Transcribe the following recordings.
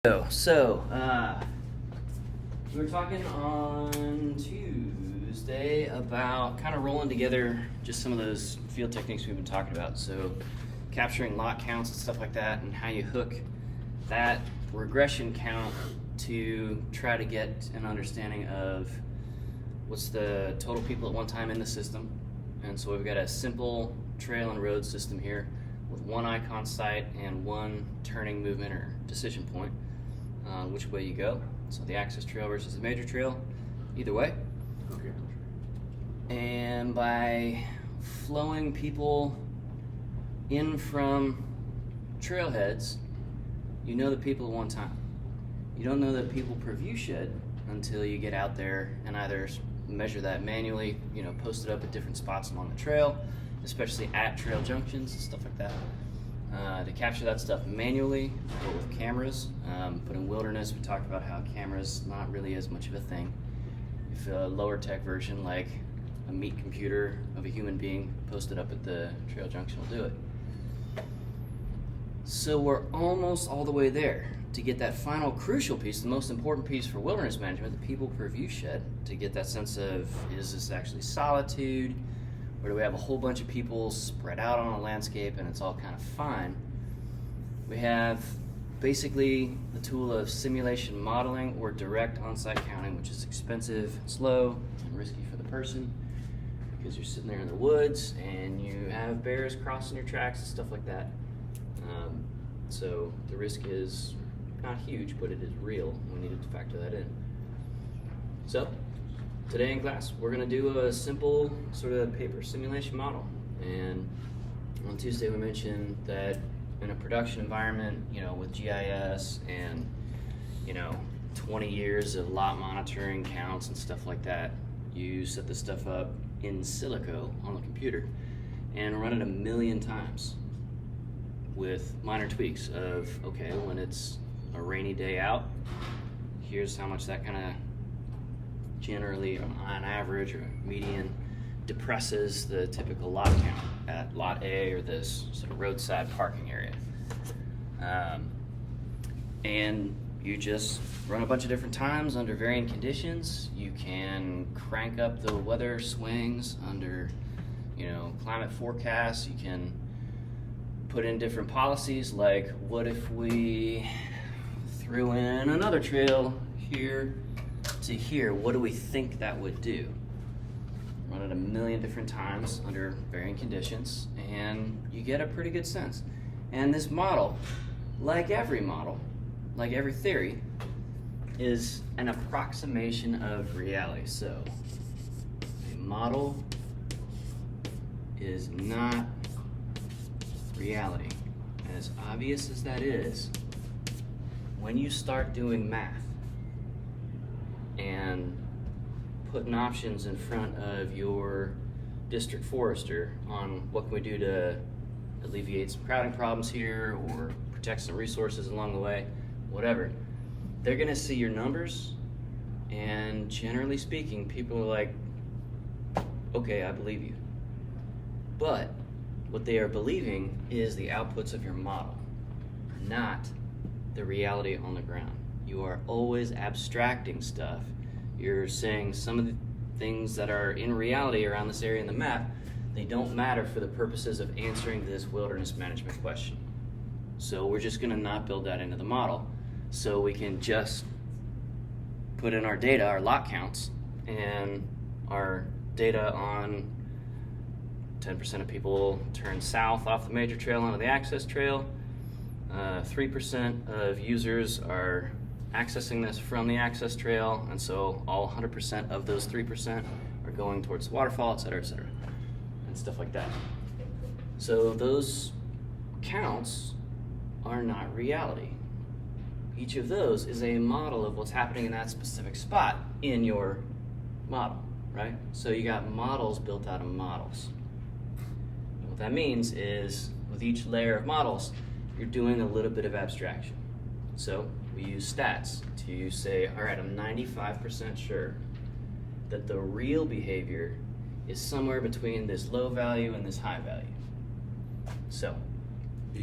We were talking on Tuesday about kind of rolling together just some of those field techniques we've been talking about. So capturing lot counts and stuff like that, and how you hook that regression count to try to get an understanding of what's the total people at one time in the system. And so we've got a simple trail and road system here with one icon site and one turning movement or decision point, which way you go. So the access trail versus the major trail, either way. Okay. And by flowing people in from trailheads, you know the people at one time. You don't know the people per view shed until you get out there and either measure that manually, post it up at different spots along the trail, especially at trail junctions and stuff like that. To capture that stuff manually or with cameras. But in wilderness, we talked about how cameras not really as much of a thing. If a lower tech version like a meat computer of a human being posted up at the trail junction will do it. So we're almost all the way there to get that final crucial piece, the most important piece for wilderness management, the people per view shed, to get that sense of, is this actually solitude? Or do we have a whole bunch of people spread out on a landscape and it's all kind of fine? We have basically the tool of simulation modeling or direct on-site counting, which is expensive, slow, and risky for the person because you're sitting there in the woods and you have bears crossing your tracks and stuff like that. So the risk is not huge, but it is real. We needed to factor that in. So today in class, we're going to do a simple sort of paper simulation model. And on Tuesday, we mentioned that in a production environment, with GIS and, 20 years of lot monitoring counts and stuff like that, you set this stuff up in silico on the computer and run it 1 million times with minor tweaks of, okay, when it's a rainy day out, here's how much that kind of generally on average or median depresses the typical lot count at lot A or this sort of roadside parking area. And you just run a bunch of different times under varying conditions. You can crank up the weather swings under, climate forecasts. You can put in different policies like, what if we threw in another trail here to here? What do we think that would do? Run it 1 million different times under varying conditions, and you get a pretty good sense. And this model, like every theory, is an approximation of reality. So a model is not reality. As obvious as that is, when you start doing math and putting options in front of your district forester on what can we do to alleviate some crowding problems here or protect some resources along the way, whatever, they're going to see your numbers, and generally speaking, people are like, okay, I believe you. But what they are believing is the outputs of your model, not the reality on the ground. You are always abstracting stuff. You're saying some of the things that are in reality around this area in the map, they don't matter for the purposes of answering this wilderness management question. So we're just going to not build that into the model. So we can just put in our data, our lot counts, and our data on 10% of people turn south off the major trail onto the access trail. 3% of users are accessing this from the access trail, and so all 100% of those 3% are going towards the waterfall, et cetera, and stuff like that. So those counts are not reality. Each of those is a model of what's happening in that specific spot in your model, right? So you got models built out of models. And what that means is with each layer of models, you're doing a little bit of abstraction. So we use stats to say, all right, I'm 95% sure that the real behavior is somewhere between this low value and this high value. So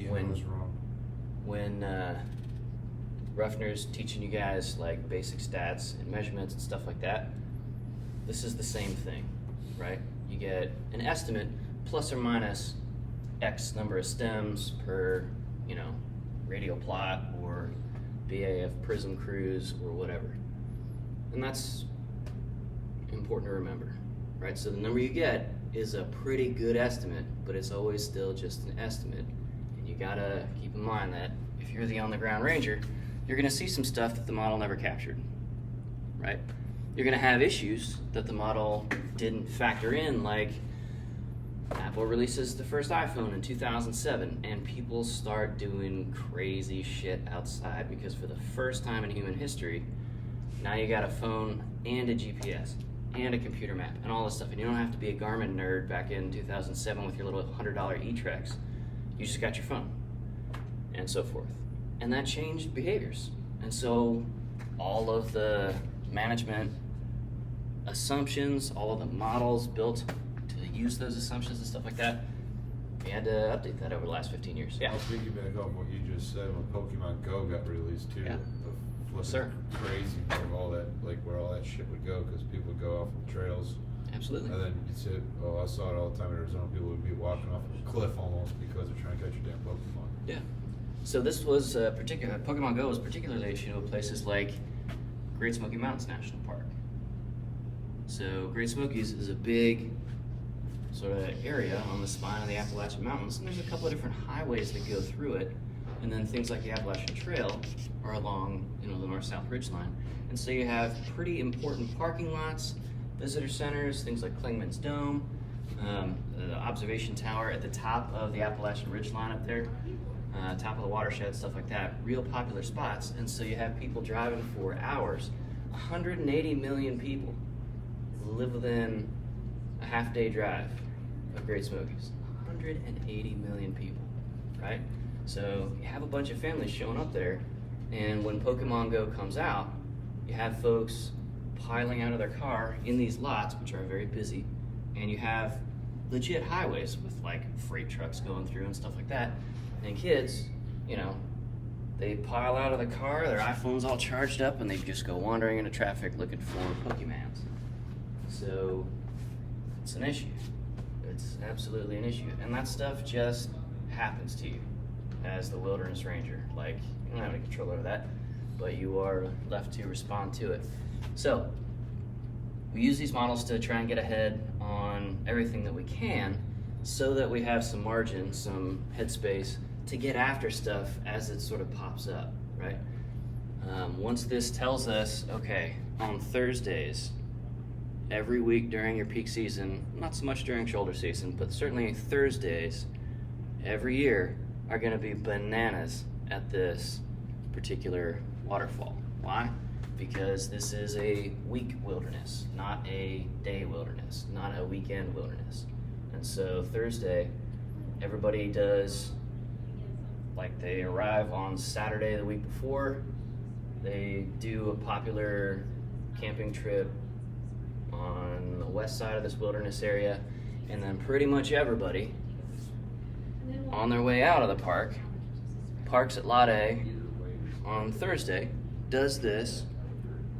when was wrong. when Ruffner's teaching you guys like basic stats and measurements and stuff like that. This is the same thing, right? You get an estimate plus or minus X number of stems per, radial plot or BAF prism cruise or whatever. And that's important to remember, right? So the number you get is a pretty good estimate, but it's always still just an estimate. And you gotta keep in mind that if you're the on-the-ground ranger, you're gonna see some stuff that the model never captured, right? You're gonna have issues that the model didn't factor in, like Apple releases the first iPhone in 2007 and people start doing crazy shit outside because for the first time in human history, now you got a phone and a GPS and a computer map and all this stuff. And you don't have to be a Garmin nerd back in 2007 with your little $100 E-Trex. You just got your phone and so forth. And that changed behaviors. And so all of the management assumptions, all of the models built to use those assumptions and stuff like that, we had to update that over the last 15 years. Yeah. I'll piggyback off what you just said when Pokemon Go got released too. Yeah. The Sir. crazy of all that, like where all that shit would go, because people would go off the trails. Absolutely. And then you'd say, oh, I saw it all the time in Arizona. People would be walking off a cliff almost because they're trying to catch a damn Pokemon. Yeah. So this was particular. Pokemon Go was particularly issued with places like Great Smoky Mountains National Park. So Great Smokies is a big sort of area on the spine of the Appalachian Mountains, and there's a couple of different highways that go through it, and then things like the Appalachian Trail are along, the north-south ridgeline. And so you have pretty important parking lots, visitor centers, things like Klingman's Dome, the observation tower at the top of the Appalachian ridgeline up there, top of the watershed, stuff like that, real popular spots. And so you have people driving for hours. 180 million people live within a half-day drive of Great Smokies. 180 million people, right? So you have a bunch of families showing up there, and when Pokemon Go comes out, you have folks piling out of their car in these lots, which are very busy, and you have legit highways with like freight trucks going through and stuff like that. And kids, they pile out of the car, their iPhone's all charged up, and they just go wandering into traffic looking for Pokemans. So it's an issue. It's absolutely an issue. And that stuff just happens to you as the wilderness ranger. Like, you don't have any control over that, but you are left to respond to it. So we use these models to try and get ahead on everything that we can so that we have some margin, some headspace to get after stuff as it sort of pops up, right? Once this tells us, okay, on Thursdays, every week during your peak season, not so much during shoulder season, but certainly Thursdays every year are gonna be bananas at this particular waterfall. Why? Because this is a week wilderness, not a day wilderness, not a weekend wilderness. And so Thursday, everybody does, like they arrive on Saturday the week before, they do a popular camping trip on the west side of this wilderness area, and then pretty much everybody on their way out of the park parks at Lot A on Thursday, does this,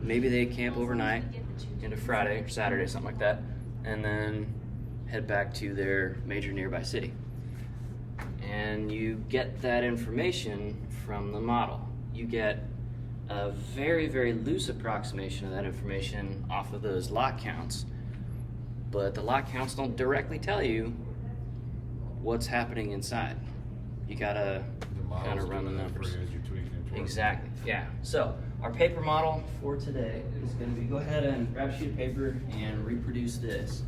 maybe they camp overnight into Friday or Saturday, something like that, and then head back to their major nearby city. And you get that information from the model. You get a very, very loose approximation of that information off of those lot counts, but the lot counts don't directly tell you what's happening inside. You gotta kind of run the numbers. Exactly, yeah. So our paper model for today is gonna be, go ahead and grab a sheet of paper and reproduce this.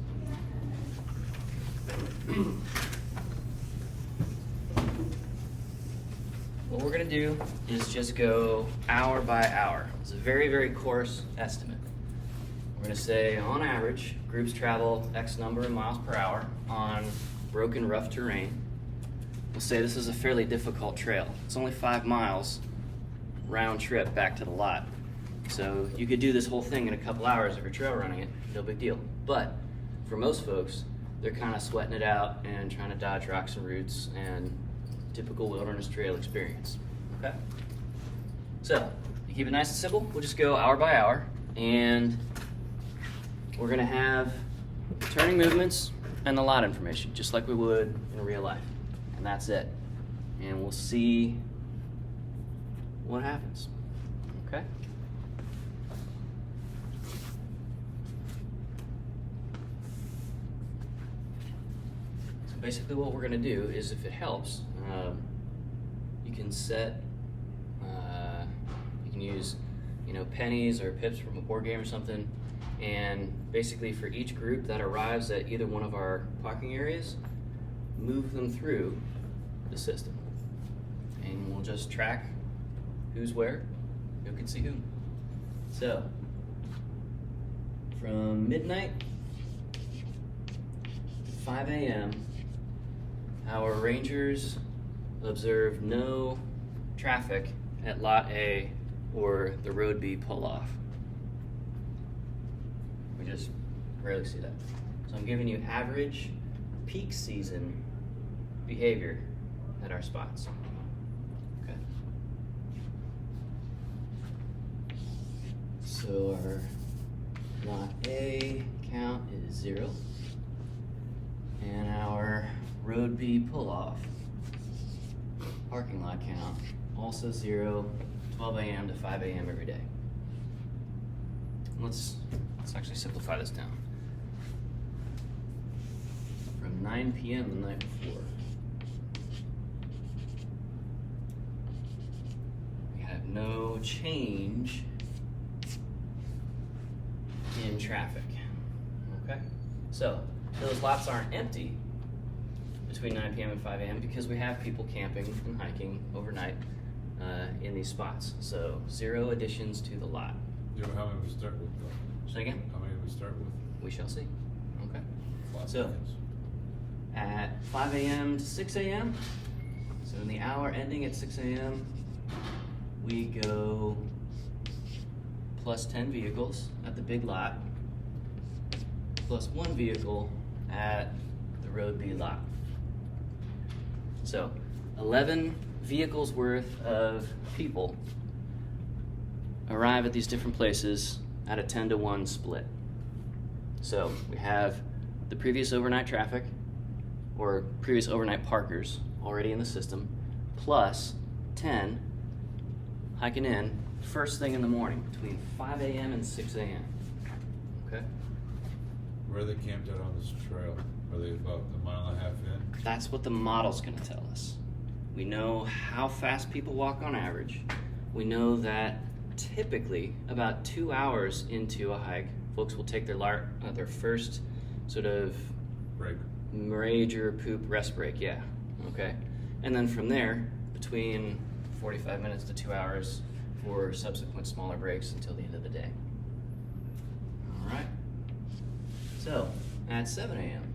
What we're gonna do is just go hour by hour. It's a very, very coarse estimate. We're gonna say, on average, groups travel X number of miles per hour on broken, rough terrain. We'll say this is a fairly difficult trail. It's only 5 miles round trip back to the lot. So you could do this whole thing in a couple hours if you're trail running it, no big deal. But for most folks, they're kind of sweating it out and trying to dodge rocks and roots and typical wilderness trail experience, okay? So, to keep it nice and simple, we'll just go hour by hour, and we're gonna have turning movements and the lot information, just like we would in real life. And that's it. And we'll see what happens, okay? So basically what we're gonna do is, if it helps, you can set, you can use, pennies or pips from a board game or something, and basically for each group that arrives at either one of our parking areas, move them through the system. And we'll just track who's where, who can see whom. So, from midnight to 5 a.m., our rangers observed no traffic at Lot A or the Road B pull-off. We just rarely see that. So I'm giving you average peak season behavior at our spots. Okay. So our Lot A count is 0. And our Road B pull-off parking lot count also 0, 12 a.m. to 5 a.m. every day. Let's actually simplify this down. From 9 p.m. the night before, we have no change in traffic. Okay? So, those lots aren't empty between 9 p.m. and 5 a.m. because we have people camping and hiking overnight in these spots. So 0 additions to the lot. How many we start with though? Say again? How many we start with? We shall see. Okay. Lots So, of things. at 5 a.m. to 6 a.m., so in the hour ending at 6 a.m., we go plus 10 vehicles at the big lot, plus 1 vehicle at the Road B lot. So 11 vehicles worth of people arrive at these different places at a 10-to-1 split. So we have the previous overnight traffic, or previous overnight parkers already in the system, plus 10 hiking in first thing in the morning between 5 a.m. and 6 a.m. Okay? Where are they camped out on this trail? Are they about a mile and a half in? That's what the model's gonna tell us. We know how fast people walk on average. We know that typically about 2 hours into a hike, folks will take their first sort of Break. major poop rest break, yeah, okay? And then from there, between 45 minutes to 2 hours for subsequent smaller breaks until the end of the day. All right. So, at 7 a.m.,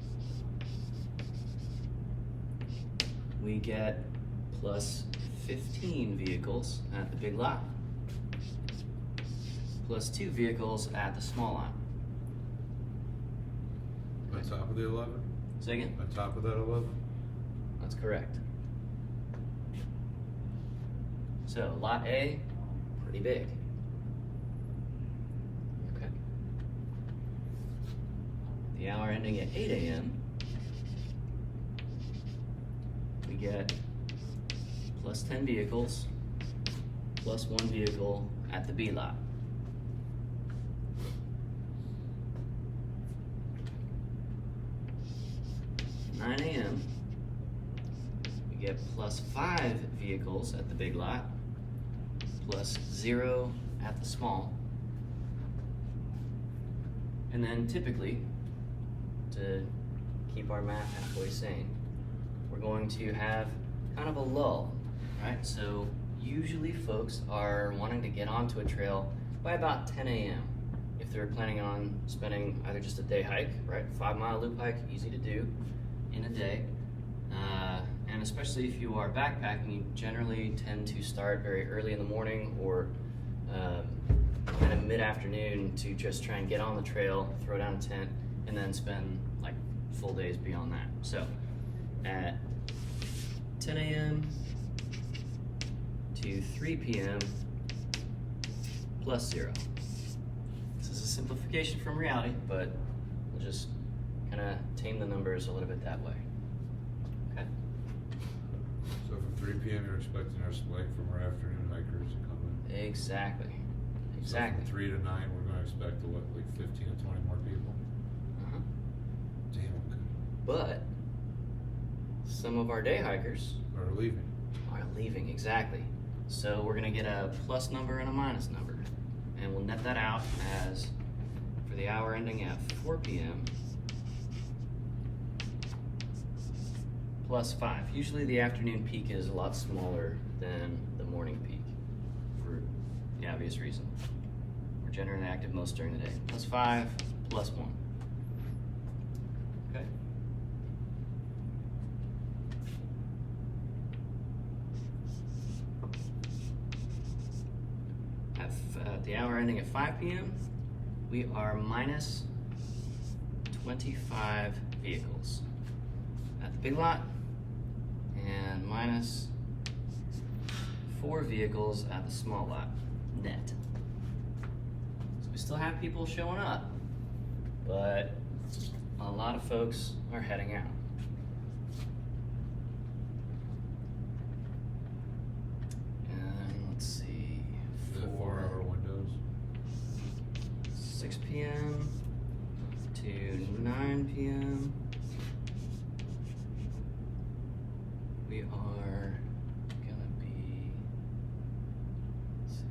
we get plus 15 vehicles at the big lot, plus 2 vehicles at the small lot. On top of the 11? Say again? On top of that 11? That's correct. So, lot A, pretty big. Okay. The hour ending at 8 a.m., we get plus 10 vehicles, plus 1 vehicle at the B lot. At 9 a.m., we get plus 5 vehicles at the big lot, plus 0 at the small. And then typically, to keep our math halfway sane, we're going to have kind of a lull, right? So usually folks are wanting to get onto a trail by about 10 a.m. if they're planning on spending either just a day hike, right? 5-mile loop hike, easy to do in a day. And especially if you are backpacking, you generally tend to start very early in the morning or kind of mid-afternoon to just try and get on the trail, throw down a tent, and then spend like full days beyond that. So at 10 a.m. to 3 p.m., plus 0. This is a simplification from reality, but we'll just kind of tame the numbers a little bit that way. Okay. So from 3 p.m. you're expecting our spike from our afternoon hikers to come in. Exactly. So from 3 to 9 we're going to expect what, like 15 to 20 more people. Uh-huh. Damn. Okay. But some of our day hikers Are leaving. are leaving, exactly. So we're gonna get a plus number and a minus number. And we'll net that out as, for the hour ending at 4 p.m., plus 5. Usually the afternoon peak is a lot smaller than the morning peak, for the obvious reason. We're generally active most during the day. Plus 5, plus 1. Okay? At the hour ending at 5 p.m., we are minus 25 vehicles at the big lot and minus 4 vehicles at the small lot, net. So we still have people showing up, but a lot of folks are heading out. And let's see, The 4-hour windows. 6 p.m. to 9 p.m. We are gonna be, let's see,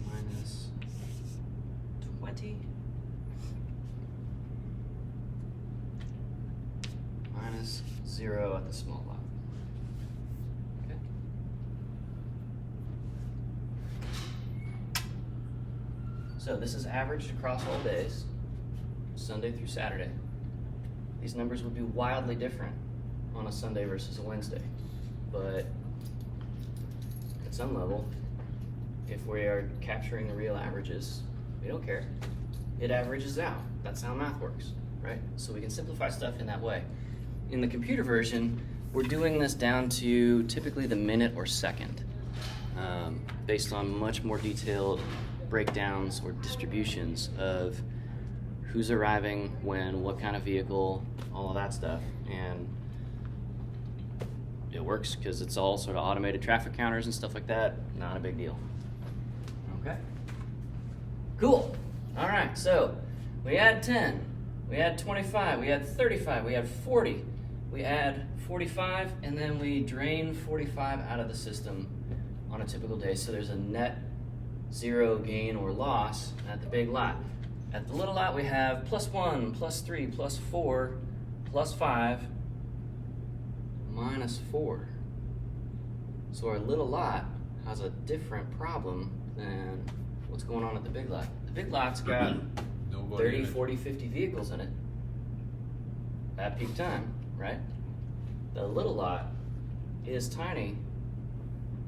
minus 20, minus 0 at the small lot. Okay. So this is averaged across all days, Sunday through Saturday. These numbers would be wildly different on a Sunday versus a Wednesday. But at some level, if we are capturing the real averages, we don't care. It averages out. That's how math works, right? So we can simplify stuff in that way. In the computer version, we're doing this down to typically the minute or second, based on much more detailed breakdowns or distributions of who's arriving, when, what kind of vehicle, all of that stuff. And it works because it's all sort of automated traffic counters and stuff like that. Not a big deal. Okay. Cool. All right, so we add 10, we add 25, we add 35, we add 40, we add 45, and then we drain 45 out of the system on a typical day. So there's a net 0 gain or loss at the big lot. At the little lot, we have plus 1, plus 3, plus 4, plus 5, minus 4. So our little lot has a different problem than what's going on at the big lot. The big lot's got Nobody 30, in it. 40, 50 vehicles in it at peak time, right? The little lot is tiny,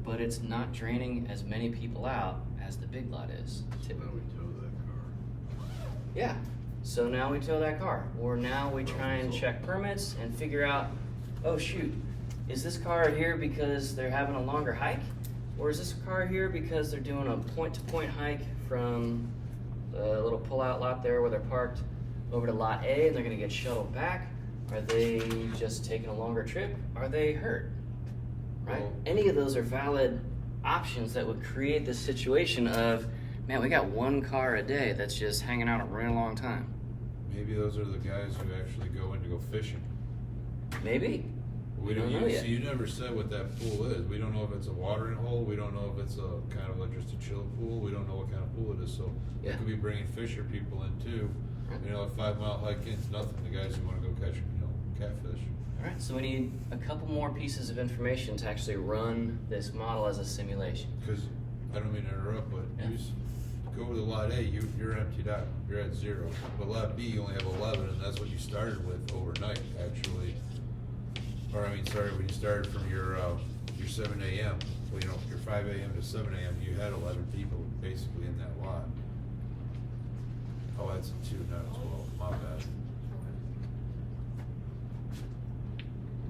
but it's not draining as many people out as the big lot is, typically. Yeah, so now we tow that car, or now we try and check permits and figure out, oh shoot, is this car here because they're having a longer hike? Or is this car here because they're doing a point-to-point hike from the little pull-out lot there where they're parked over to lot A and they're gonna get shuttled back? Are they just taking a longer trip? Are they hurt? Right? Well- Any of those are valid options that would create this situation of, man, we got one car a day that's just hanging out a really long time. Maybe those are the guys who actually go in to go fishing. Maybe. We don't don't know you, yet. see, you never said what that pool is. We don't know if it's a watering hole. We don't know if it's a kind of like just a chill pool. We don't know what kind of pool it is. So Yeah. it could be bringing fisher people in too. Right. You know, a 5-mile hike in's nothing. The guys who want to go catch, catfish. All right, so we need a couple more pieces of information to actually run this model as a simulation. Because I don't mean to interrupt, but Yeah. go to the lot A, you're emptied out. You're at 0. But lot B, you only have 11, and that's what you started with overnight, actually. Or I mean, sorry, when you started from your 7 a.m. Well, your 5 a.m. to 7 a.m. You had 11 people basically in that lot. Oh, that's a 2, not a 12. My bad.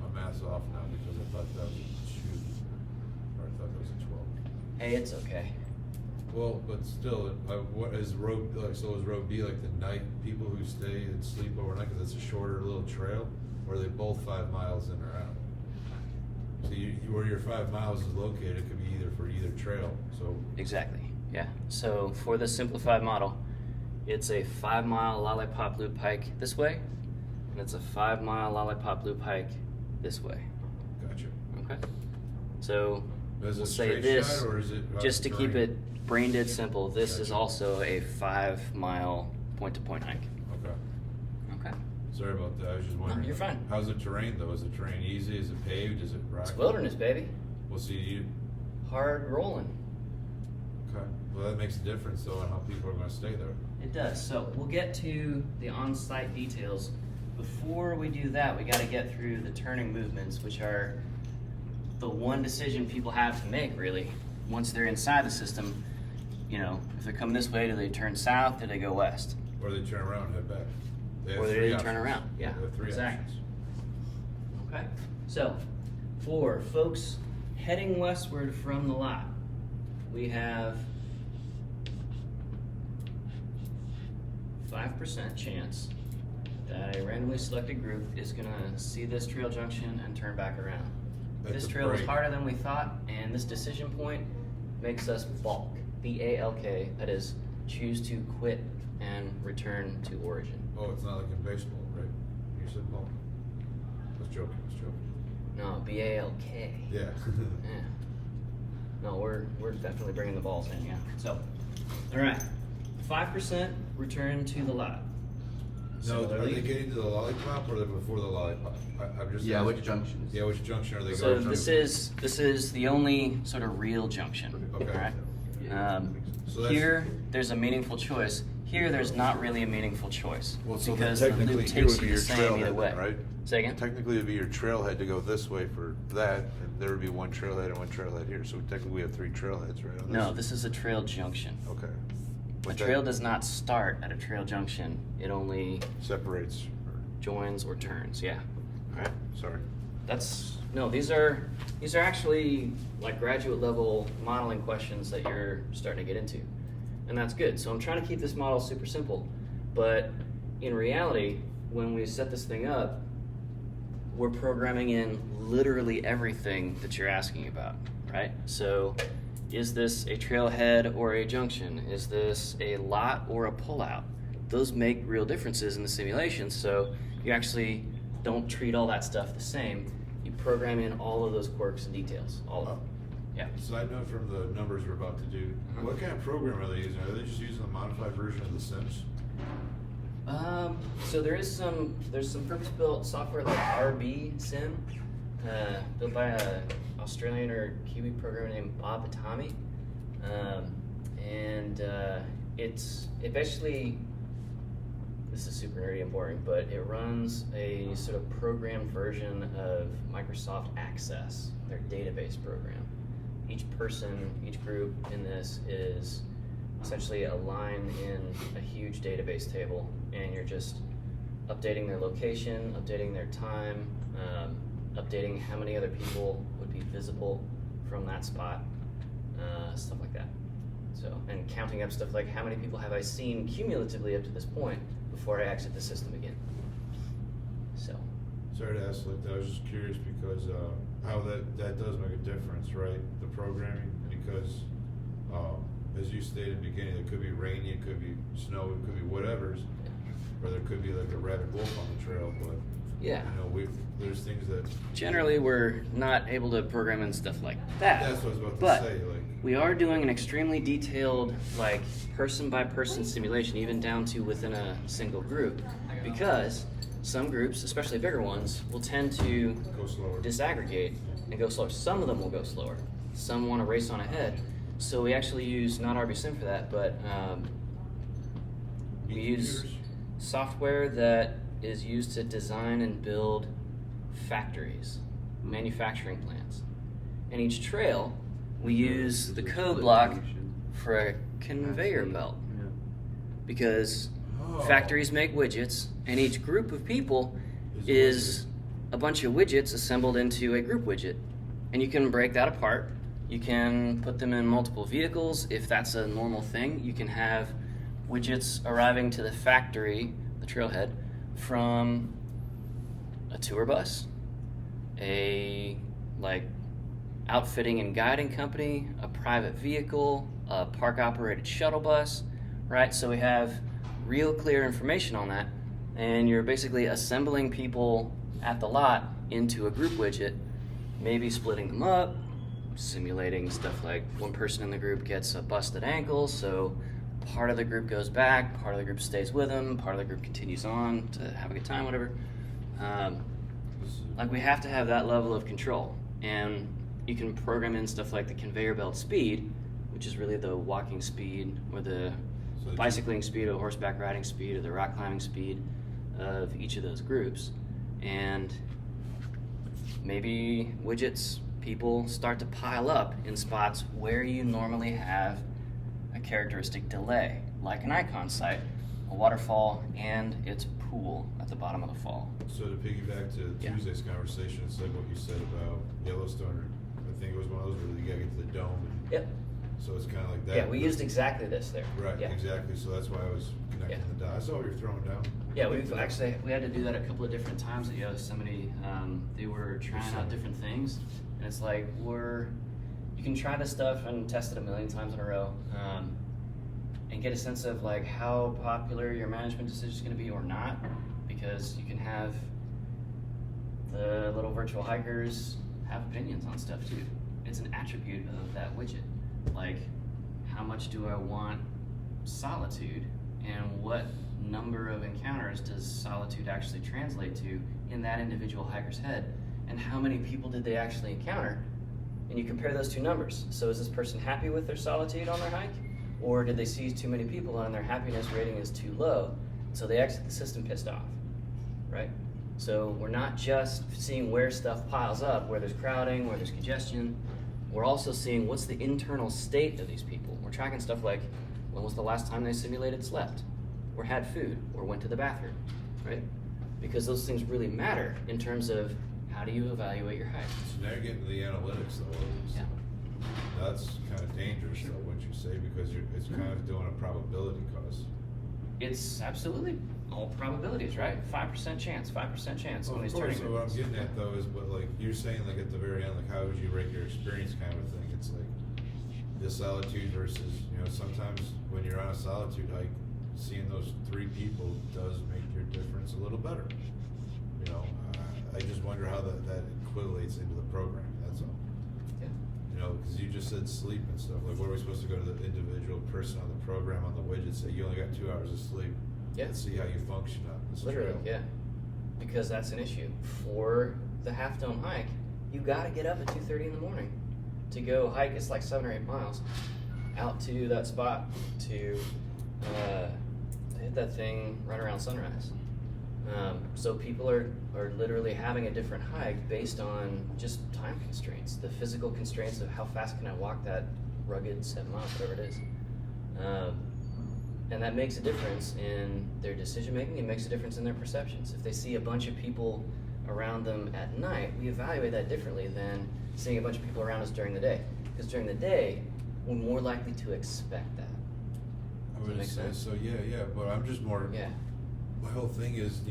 My math's off now because I thought that was 2. Or I Hey, it's okay. Well, but still, what is road, like, so is road B like the night people who stay and sleep overnight, cause it's a shorter little trail, or are they both 5 miles in or out? So where your 5 miles is located, it could be either for either trail, so. Exactly, yeah. So for the simplified model, it's a 5 mile Lollipop Loop hike this way, and it's a 5 mile Lollipop Loop hike this way. Gotcha. Okay. So Is we'll it say straight this, shot, or is it just to keep terrain? it brain dead simple, this is Gotcha. also a 5 mile point to point hike. Okay. Okay. Sorry about that, I was just wondering. you're fine. How's the terrain though? Is the terrain easy? Is it paved? Is it rocky? It's wilderness, baby. Well, see, you, Hard rolling. okay, well, that makes a difference though on how people are gonna stay there. It does. So we'll get to the on-site details. Before we do that, we got to get through the turning movements, which are the one decision people have to make, really. Once they're inside the system, you know, if they're coming this way, do they turn south? Do they go west? Or they turn around and head back. They have Or they three turn options. around. Yeah, They have three exactly. options. Okay. So, for folks heading westward from the lot, we have 5% chance that a randomly selected group is gonna see this trail junction and turn back around. That's This a trail is break. harder than we thought, and this decision point makes us balk. B-A-L-K, that is, choose to quit and return to origin. Oh, it's not like in baseball, right? You said ball. I was joking, No, B-A-L-K. Yeah. Yeah. No, we're definitely bringing the balls in, yeah. So, all right, 5% return to the lot. No, are Similarly- they getting to the lollipop or are they before the lollipop? I'm just. Yeah, asking. which junctions? Yeah, which junction are they So going to? this is the only sort of real junction. Okay. Right? So that's- Here, there's a meaningful choice. Here, there's not really a meaningful choice Well, so then because the technically loop here takes would be you your the same either trailhead way. then, right? Say again? Technically, it'd be your trailhead to go this way for that, and there would be one trailhead and one trailhead here, so technically we have 3 trailheads, right? on No, this is a trail junction. Okay. A But trail that does not start at a trail junction. It only separates, joins or turns. Yeah. alright, sorry. These are actually like graduate level modeling questions that you're starting to get into. And that's good. So I'm trying to keep this model super simple. But in reality, when we set this thing up, we're programming in literally everything that you're asking about, right? So is this a trailhead or a junction? Is this a lot or a pullout? Those make real differences in the simulation, so you actually don't treat all that stuff the same. You program in all of those quirks and details, all of them. Yeah. Side note from the numbers we're about to do, what kind of program are they using? Are they just using a modified version of The Sims? So there's some purpose-built software like RB Sim, built by a Australian or Kiwi programmer named Bob Batami, and it basically, this is super nerdy and boring, but it runs a sort of programmed version of Microsoft Access, their database program. Each person, each group in this is essentially a line in a huge database table, and you're just updating their location, updating their time, updating how many other people would be visible from that spot, stuff like that. So, and counting up stuff like how many people have I seen cumulatively up to this point before I exit the system again. So, Sorry to ask like that, I was just curious because how that does make a difference, right? The programming, because as you stated in the beginning, it could be rainy, it could be snow, it could be whatever's, or there could be like a rabid wolf on the trail, but yeah. you know, there's things that Generally, we're not able to program in stuff like that. that's what I was about to But say, like we are doing an extremely detailed, like, person-by-person simulation, even down to within a single group, because some groups, especially bigger ones, will tend to go slower. disaggregate and go slower. Some of them will go slower. Some want to race on ahead. So we actually use not RBSim for that, but we use software that is used to design and build factories, manufacturing plants. And each trail, we use the code block for a conveyor belt. Because Oh. factories make widgets, and each group of people is a bunch of widgets assembled into a group widget. And you can break that apart. You can put them in multiple vehicles if that's a normal thing. You can have widgets arriving to the factory, the trailhead, from a tour bus, a outfitting and guiding company, a private vehicle, a park operated shuttle bus, right? So we have real clear information on that, and you're basically assembling people at the lot into a group widget, maybe splitting them up, simulating stuff like one person in the group gets a busted ankle, so part of the group goes back, part of the group stays with them, part of the group continues on to have a good time, whatever. We have to have that level of control, and you can program in stuff like the conveyor belt speed, which is really the walking speed or the bicycling speed or horseback riding speed or the rock climbing speed of each of those groups. And maybe widgets, people start to pile up in spots where you normally have a characteristic delay, like an icon site, a waterfall, and its pool at the bottom of the fall. So to piggyback to Tuesday's conversation, it's like what you said about Yellowstone. I think it was one of those where you gotta get to the dome. And Yep. so it's kind of like that. Yeah, we used exactly this there. Right, Yeah. exactly. So that's why I was connecting the dots. I saw what you're throwing down. Yeah, we had to do that a couple of different times at Yosemite. They were trying out different things, and it's like you can try this stuff and test it a million times in a row, and get a sense of like how popular your management decision is going to be or not, because you can have the little virtual hikers have opinions on stuff too. It's an attribute of that widget, like how much do I want solitude, and what number of encounters does solitude actually translate to in that individual hiker's head, and how many people did they actually encounter, and you compare those two numbers. So is this person happy with their solitude on their hike, or did they see too many people and their happiness rating is too low, so they exit the system pissed off, right? So we're not just seeing where stuff piles up, where there's crowding, where there's congestion. We're also seeing what's the internal state of these people. We're tracking stuff like when was the last time they simulated slept, or had food, or went to the bathroom, right? Because those things really matter in terms of how do you evaluate your hike. So now you're getting to the analytics though. Yeah. That's kind of dangerous though, what you say, because it's kind of doing a probability cost. It's absolutely all probabilities, right? 5% chance, 5% chance on these Of course, turning so what I'm radius. getting at though is, but like you're saying, like at the very end, like how would you rate your experience kind of thing? It's like the solitude versus, sometimes when you're on a solitude hike, seeing those three people does make your difference a little better. I just wonder how that equates into the program, that's all. Yeah. Because you just said sleep and stuff, like what are we supposed to go to the individual person on the program on the widget, say you only got 2 hours of sleep? Yeah. Let's see how you function on this Literally, trail. yeah. Because that's an issue. For the Half Dome hike, you gotta get up at 2:30 in the morning to go hike. It's like 7 or 8 miles out to that spot to hit that thing right around sunrise. So people are literally having a different hike based on just time constraints, the physical constraints of how fast can I walk that rugged 7 miles, whatever it is. And that makes a difference in their decision making. It makes a difference in their perceptions. If they see a bunch of people around them at night, we evaluate that differently than seeing a bunch of people around us during the day. Because during the day, we're more likely to expect that. I Does that would make say sense? so, yeah, but I'm just more. Yeah. My whole thing is,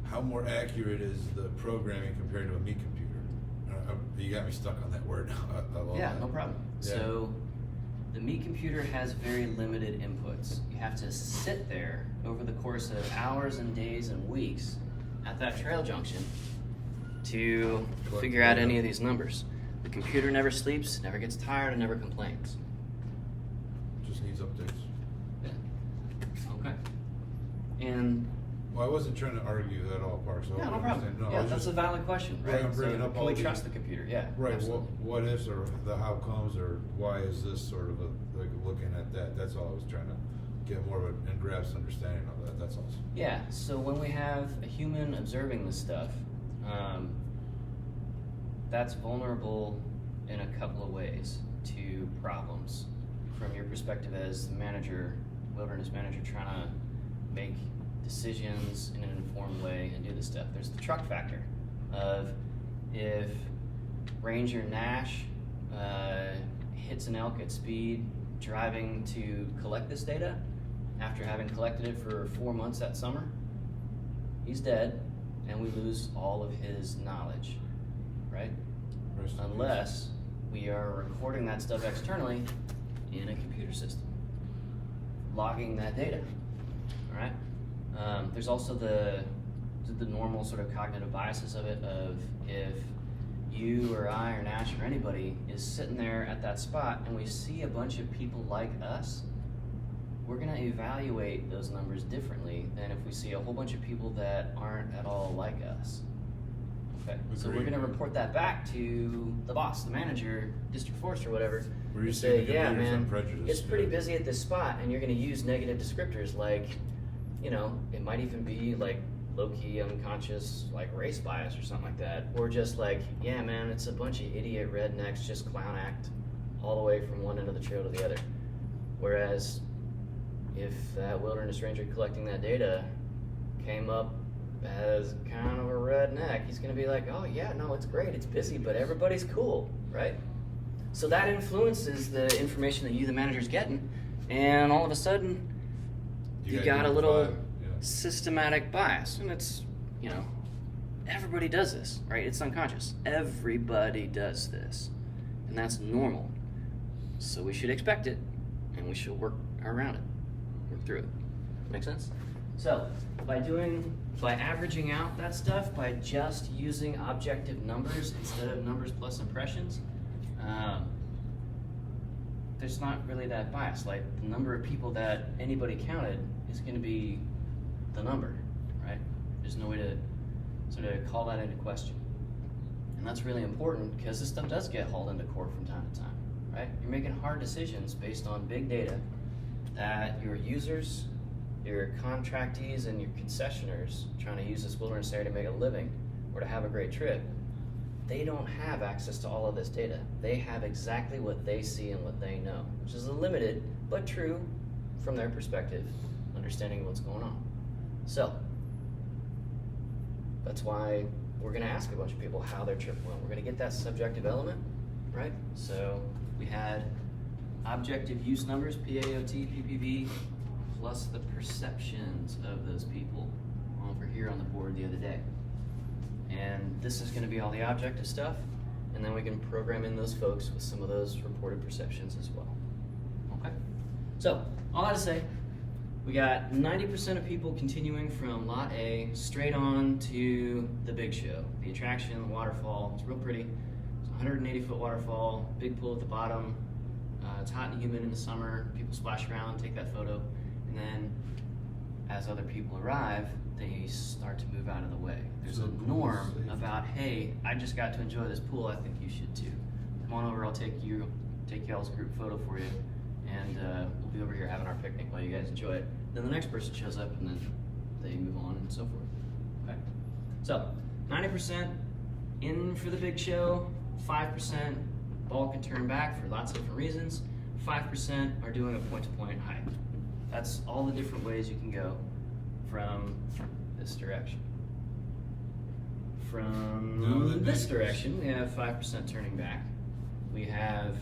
how more accurate is the programming compared to a meat computer? You got me stuck on that word. Yeah, no problem. Yeah. So the meat computer has very limited inputs. You have to sit there over the course of hours and days and weeks at that trail junction to figure out any of these numbers. The computer never sleeps, never gets tired, and never complains. Just needs updates. Yeah. Okay. And Well, I wasn't trying to argue that all, Parks. yeah, no problem. No, I yeah, was that's just, a valid question, Right, right? I'm bringing So up can all we the- trust the computer? Yeah. right. absolutely. What ifs or the how comes or why is this sort of like looking at that? That's all I was trying to get more of a grasp understanding of that. That's all. Yeah, so when we have a human observing this stuff, that's vulnerable in a couple of ways to problems. From your perspective as the manager, wilderness manager, trying to make decisions in an informed way and do this stuff. There's the truck factor of if Ranger Nash hits an elk at speed driving to collect this data after having collected it for 4 months that summer, he's dead, and we lose all of his knowledge, right? Rest in peace. Unless we are recording that stuff externally in a computer system, logging that data, all right? There's also the normal sort of cognitive biases of it, of if you or I or Nash or anybody is sitting there at that spot and we see a bunch of people like us, we're gonna evaluate those numbers differently than if we see a whole bunch of people that aren't at all like us. Okay, so we're Agreed. gonna report that back to the boss, the manager, district forester, whatever. We're and used to say, the yeah, computers man, unprejudiced, it's pretty yeah." busy at this spot, and you're gonna use negative descriptors like, you know, it might even be like low-key unconscious like race bias or something like that, or just like, yeah, man, it's a bunch of idiot rednecks just clown act all the way from one end of the trail to the other. Whereas if that wilderness ranger collecting that data came up as kind of a redneck, he's gonna be like, oh yeah, no, it's great, it's busy, but everybody's cool, right? So that influences the information that you, the manager's getting, and all of a sudden, you gotta got a do little 5, yeah. systematic bias, and it's, you know, everybody does this, right? It's unconscious. Everybody does this, and that's normal. So we should expect it, and we should work around it, work through it. Make sense? So by averaging out that stuff, by just using objective numbers instead of numbers plus impressions, there's not really that bias. Like the number of people that anybody counted is going to be the number, right? There's no way to sort of call that into question. And that's really important because this stuff does get hauled into court from time to time, right? You're making hard decisions based on big data that your users, your contractees, and your concessioners trying to use this wilderness area to make a living or to have a great trip, they don't have access to all of this data. They have exactly what they see and what they know, which is a limited but true, from their perspective, understanding of what's going on. So that's why we're going to ask a bunch of people how their trip went. We're going to get that subjective element, right? So we had objective use numbers, PAOT, PPV, plus the perceptions of those people over here on the board the other day. And this is going to be all the objective stuff, and then we can program in those folks with some of those reported perceptions as well. Okay? So, all that to say, we got 90% of people continuing from Lot A straight on to the big show. The attraction, the waterfall. It's real pretty. It's a 180-foot waterfall, big pool at the bottom. It's hot and humid in the summer. People splash around, take that photo, and then as other people arrive, they start to move out of the way. There's So a the pool's norm safe. about, hey, I just got to enjoy this pool, I think you should too. Come on over, I'll take y'all's group photo for you, and we'll be over here having our picnic while you guys enjoy it. Then the next person shows up, and then they move on, and so forth. Okay? So, 90% in for the big show, 5% bulk and turn back for lots of different reasons, 5% are doing a point-to-point hike. That's all the different ways you can go from this direction. No, From that this makes- direction, we have 5% turning back. We have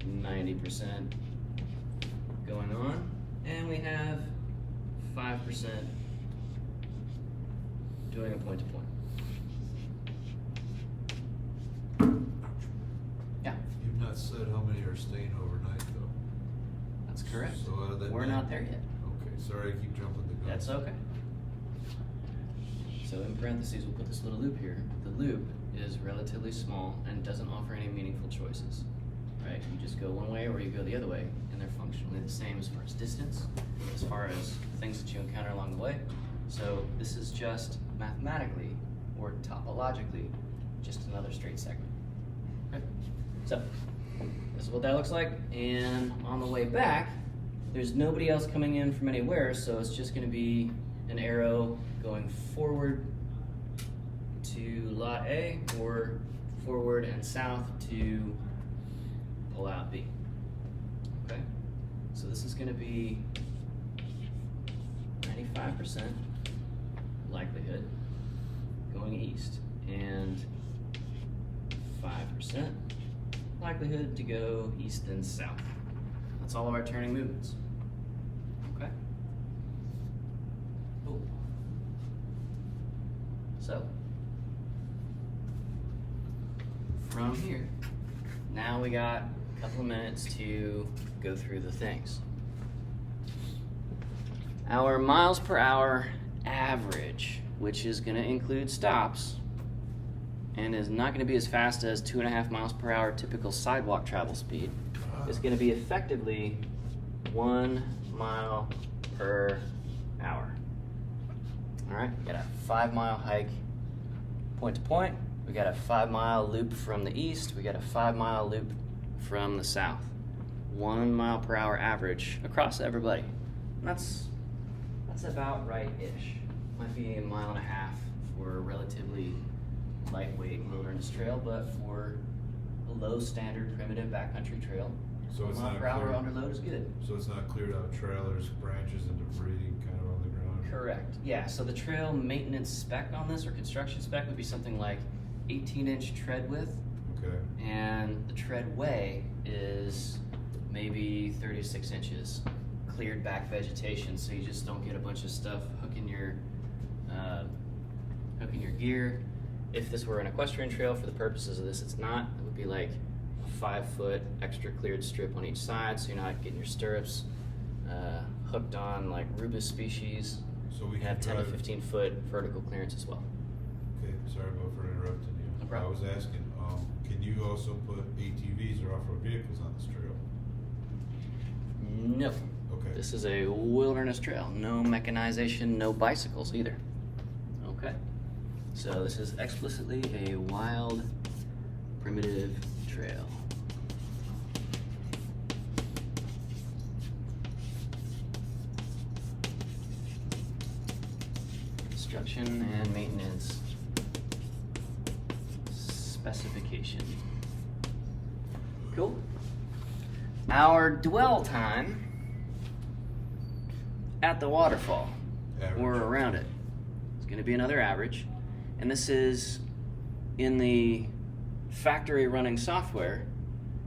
90% going on, and we have 5% doing a point-to-point. Yeah, You've not said how many are staying overnight though. that's correct. So out of that We're not there yet. Okay, sorry I keep jumping the gun. That's okay. So in parentheses, we'll put this little loop here. The loop is relatively small and doesn't offer any meaningful choices, right? You just go one way or you go the other way, and they're functionally the same as far as distance, as far as things that you encounter along the way. So this is just mathematically or topologically just another straight segment. Okay? So this is what that looks like, and on the way back, there's nobody else coming in from anywhere, so it's just going to be an arrow going forward to Lot A or forward and south to pull out B. Okay? So this is going to be 95% likelihood going east, and 25% likelihood to go east and south. That's all of our turning movements. Okay? Cool. So, from here, now we got a couple of minutes to go through the things. Our miles per hour average, which is going to include stops, and is not going to be as fast as 2.5 miles per hour typical sidewalk travel speed, is going to be effectively 1 mile per hour. All right, we got a 5-mile hike point to point. We got a 5-mile loop from the east. We got a 5-mile loop from the south. 1 mile per hour average across everybody. And that's about right-ish. Might be 1.5 miles for a relatively lightweight wilderness trail, but for a low standard primitive backcountry trail, So 1 it's mile not per hour clear. under load is good. So it's not cleared out trailers, branches, and debris kind of on the ground? Correct. Yeah, so the trail maintenance spec on this, or construction spec, would be something like 18-inch tread width, Okay. and the treadway is maybe 36 inches cleared back vegetation, so you just don't get a bunch of stuff hooking your gear. If this were an equestrian trail, for the purposes of this, it's not. It would be like a 5-foot extra cleared strip on each side, so you're not getting your stirrups hooked on like rubus species. So we You can have 10 to drive. 15-foot vertical clearance as well. Okay, sorry about for interrupting you. No problem. I was asking, can you also put ATVs or off-road vehicles on this trail? No. Okay. This is a wilderness trail. No mechanization, no bicycles either. Okay. So this is explicitly a wild, primitive trail. Construction and maintenance specification. Cool. Our dwell time at the waterfall Average. or around it is going to be another average. And this is in the factory running software.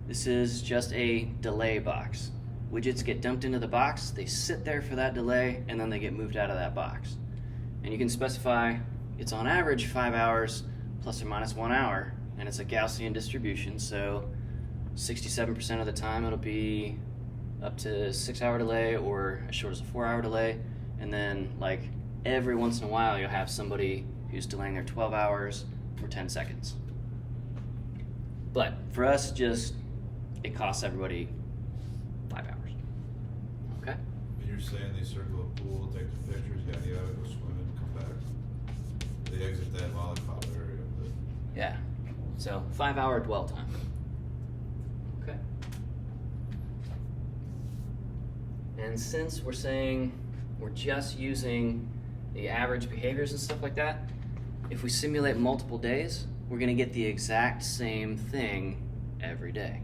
This is just a delay box. Widgets get dumped into the box, they sit there for that delay, and then they get moved out of that box. And you can specify it's on average 5 hours plus or minus 1 hour, and it's a Gaussian distribution, so 67% of the time it'll be up to 6-hour delay or as short as a 4-hour delay, and then like every once in a while you'll have somebody who's delaying their 12 hours for 10 seconds. But for us, just it costs everybody 5 hours. Okay? And you're saying they circle a pool, take the pictures, yada yada, go swimming, come back. They exit that lollipop area, but Yeah. So 5-hour dwell time. Okay. And since we're saying we're just using the average behaviors and stuff like that, if we simulate multiple days, we're going to get the exact same thing every day.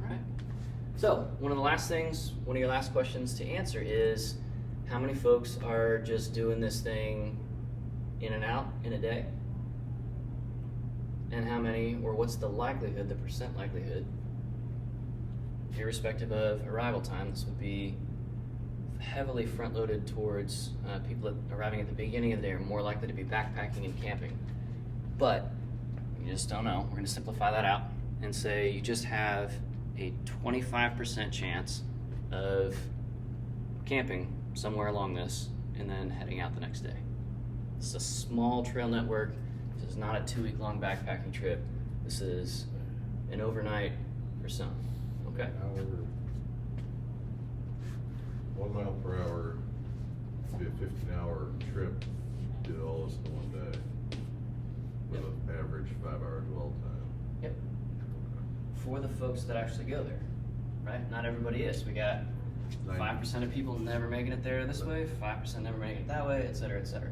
All right. So one of your last questions to answer is, how many folks are just doing this thing in and out in a day? And how many, or what's the likelihood, the percent likelihood, irrespective of arrival time? This would be heavily front-loaded towards people arriving at the beginning of the day are more likely to be backpacking and camping. But you just don't know. We're going to simplify that out and say you just have a 25% chance of camping somewhere along this and then heading out the next day. It's a small trail network. This is not a 2-week-long backpacking trip. This is an overnight for some. Okay? Hour, 1 mile per hour, be a 15-hour trip, do all this in 1 day. With an average 5-hour dwell time. Yep. For the folks that actually go there, right? Not everybody is. We got 5% of people never making it there this way, 5% never making it that way, et cetera, et cetera.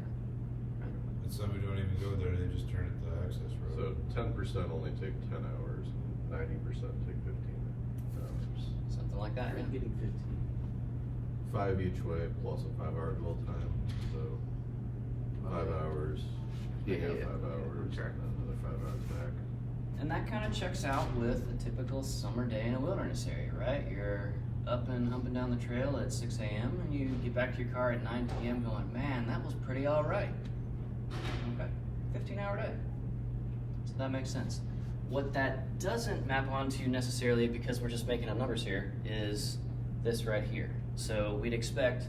Right? and some who don't even go there, they just turn it to access So road. 10% only take 10 hours, and 90% take 15 hours. Something like that. You're Yeah. getting 15. 5 each way plus a 5-hour dwell time, so 5 hours. Yeah, you got yeah. 5 hours, Sure. and then another 5 hours back. And that kind of checks out with a typical summer day in a wilderness area, right? You're up and humping down the trail at 6 a.m. and you get back to your car at 9 p.m. going, man, that was pretty all right. Okay, 15-hour day. So that makes sense. What that doesn't map onto necessarily, because we're just making up numbers here, is this right here. So we'd expect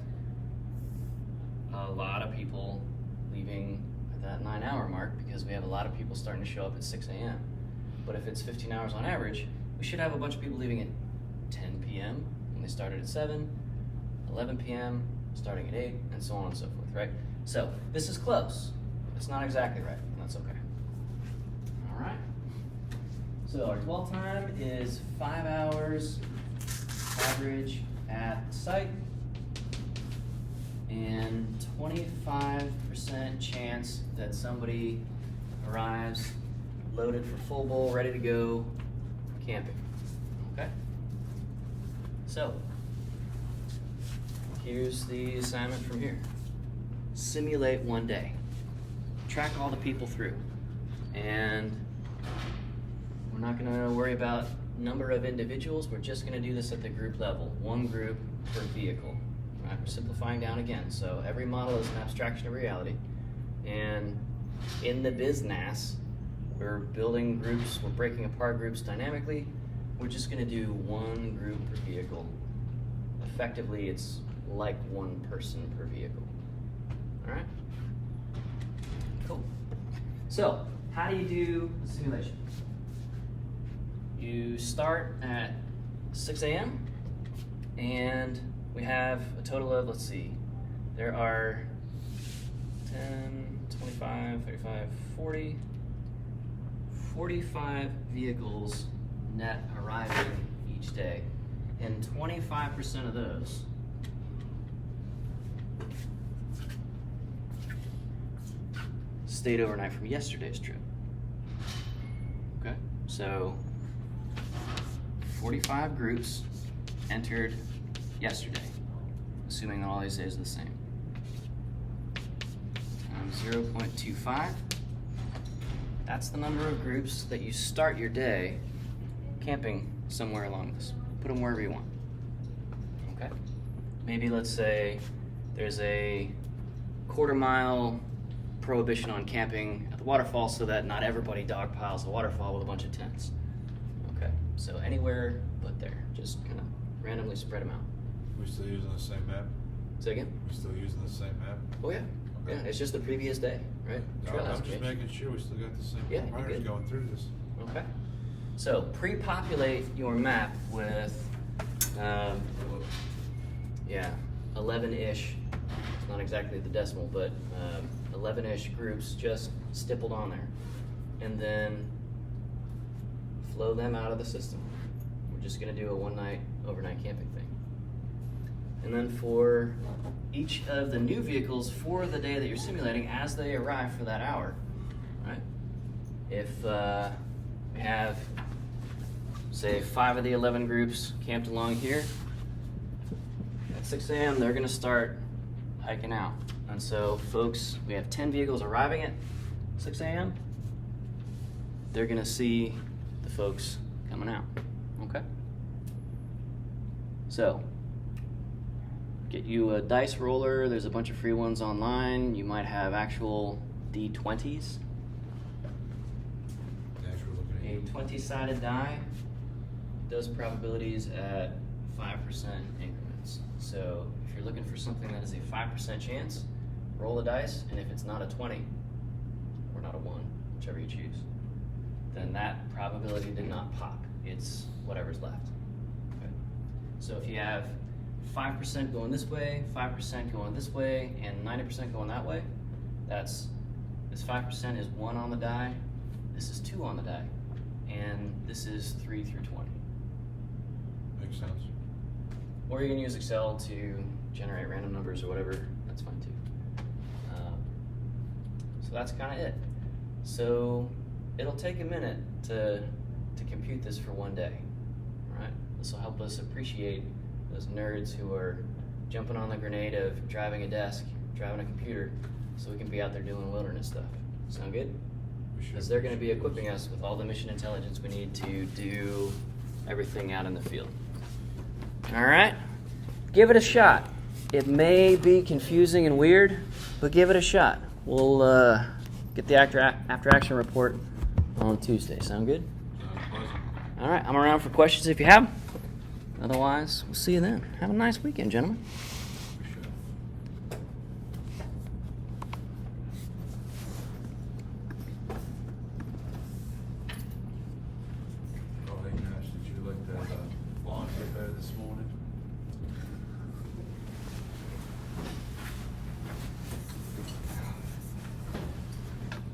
a lot of people leaving at that 9-hour mark because we have a lot of people starting to show up at 6 a.m. But if it's 15 hours on average, we should have a bunch of people leaving at 10 p.m. when they started at 7, 11 p.m., starting at 8, and so on and so forth, right? So this is close. It's not exactly right, and that's okay. All right. So our dwell time is 5 hours average at site, and 25% chance that somebody arrives loaded for full bowl, ready to go camping. Okay? So, here's the assignment from here. Simulate one day. Track all the people through. And we're not gonna worry about number of individuals, we're just gonna do this at the group level. One group per vehicle. Right? We're simplifying down again. So every model is an abstraction of reality. And in the business, we're building groups, we're breaking apart groups dynamically. We're just gonna do one group per vehicle. Effectively, it's like one person per vehicle. All right? Cool. So, how do you do the simulation? You start at 6 a.m. and we have a total of, let's see, there are 10, 25, 35, 40, 45 vehicles net arriving each day, and 25% of those stayed overnight from yesterday's trip. Okay, so 45 groups entered yesterday, assuming that all these days are the same. 0.25. That's the number of groups that you start your day camping somewhere along this. Put them wherever you want. Okay? Maybe let's say there's a quarter-mile prohibition on camping at the waterfall so that not everybody dogpiles the waterfall with a bunch of tents. Okay? So anywhere but there. Just kind of randomly spread them out. We still using the same map? Say again? We still using the same map? Oh yeah. Okay. Yeah, it's just the previous day, right? No, Trail I'm hasn't just changed. making sure we still got the same Yeah, you're wires good. going through this. Okay. So pre-populate your map with, 11-ish. It's not exactly the decimal, but 11-ish groups just stippled on there, and then flow them out of the system. We're just gonna do a one-night overnight camping thing. And then for each of the new vehicles for the day that you're simulating, as they arrive for that hour, right? If we have, say, 5 of the 11 groups camped along here, at 6 a.m. they're gonna start hiking out. And so folks, we have 10 vehicles arriving at 6 a.m. They're gonna see the folks coming out, okay? So, get you a dice roller. There's a bunch of free ones online. You might have actual D20s. Next, we're looking at A you. 20-sided die does probabilities at 5% increments. So if you're looking for something that is a 5% chance, roll the dice, and if it's not a 20, or not a 1, whichever you choose, then that probability did not pop. It's whatever's left. Okay. So if you have 5% going this way, 5% going this way, and 90% going that way, this 5% is 1 on the die, this is 2 on the die, and this is 3 through 20. Makes sense. Or you can use Excel to generate random numbers or whatever, that's fine too. So that's kind of it. So it'll take a minute to compute this for one day, all right? This will help us appreciate those nerds who are jumping on the grenade of driving a desk, driving a computer, so we can be out there doing wilderness stuff. Sound good? We should. Because they're going to be equipping us with all the mission intelligence we need to do everything out in the field. All right? Give it a shot. It may be confusing and weird, but give it a shot. We'll get the after action report on Tuesday. Sound good? Sounds pleasant. All right, I'm around for questions if you have 'em. Otherwise, we'll see you then. Have a nice weekend, gentlemen. We should. Oh, hey, Nash, did you look at that lawn we had this morning?